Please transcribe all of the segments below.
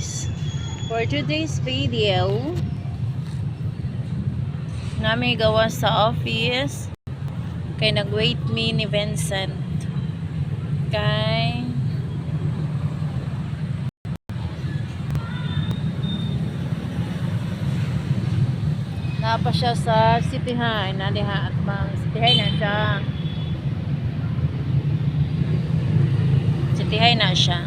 guys, for today's video namin gawa sa office kay nag-wait me ni Vincent kay napa siya sa City High na diha at bang City High na siya. City High na siya.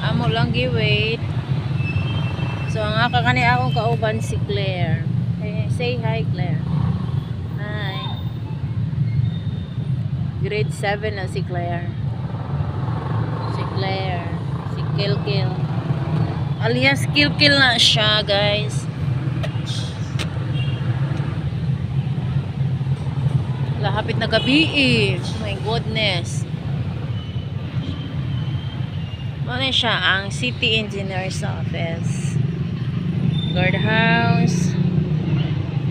Amo lang gi-wait. So ang akakani akong kauban si Claire. Hey, say hi Claire. Hi. Grade 7 na si Claire. Si Claire. Si Kilkil. Alias Kilkil na siya guys. Lahapit na gabi eh. Oh my goodness. Ano siya ang City Engineer's Office. Guardhouse.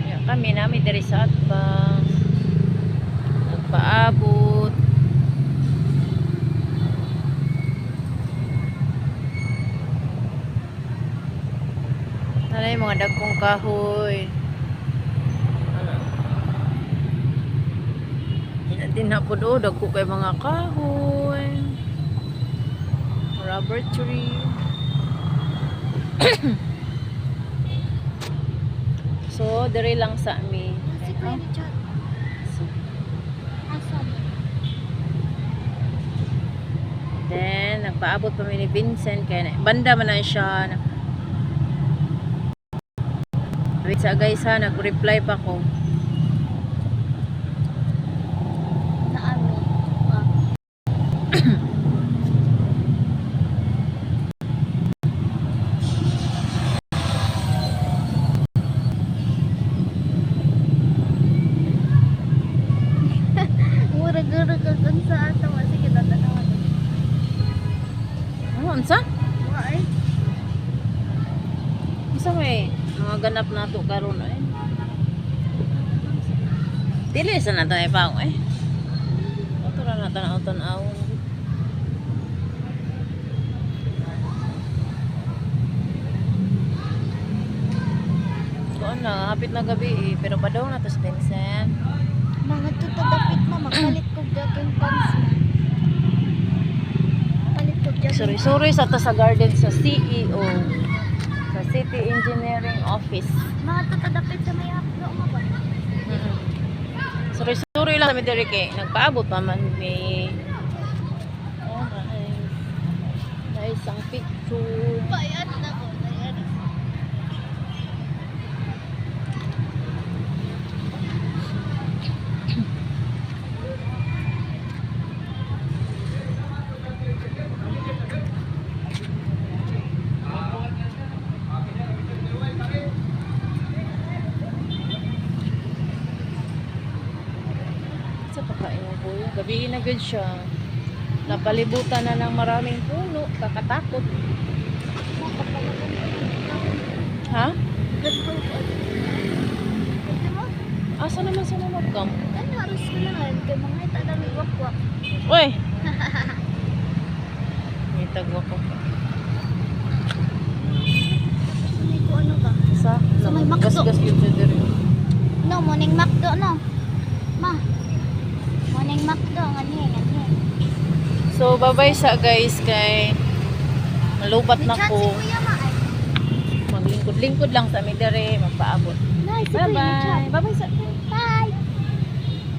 Yan, kami namin dari sa atbang. Nagpaabot. Nanay mga dagkong kahoy. Din na po do dagko kay mga kahoy. Rubber tree. So, dere lang sa amin. Then, nagpaabot pa ni Vincent kaya banda man na siya. Wait sa guys ha, nag-reply pa ko. Unsa? Isa may mga ganap na to karon eh. Dili sa nato ay pa eh. Ato ra nata na uton-awon. Kuan na hapit na gabi eh, pero padaw na to si Vincent. Mga tutadapit na magpalit ko dating pants. Sorry sa to sa garden sa CEO sa City Engineering Office. Mga tutadapit sa may haplo mo ba? Sorry lang kami diri kay nagpaabot pa man may na isang picture. Bayad na ko, bayad. Sa pagkain mo po yun. Gabi na good siya. Napalibutan na ng maraming puno. Kakatakot. Ha? Asa naman sa namagkam? Ano harus ko lang kay mga itadami wakwak. Uy! May tagwa ko. Hindi ko ano ba? Sa? Sa may McDo. Gas-gas yun sa diri. No, morning McDo no. Ma. Morning McDo ngani. So, bye-bye sa guys kay malubat na ko. Maglingkod-lingkod lang sa midere, magpaabot. Nice. Bye-bye. Bye-bye sa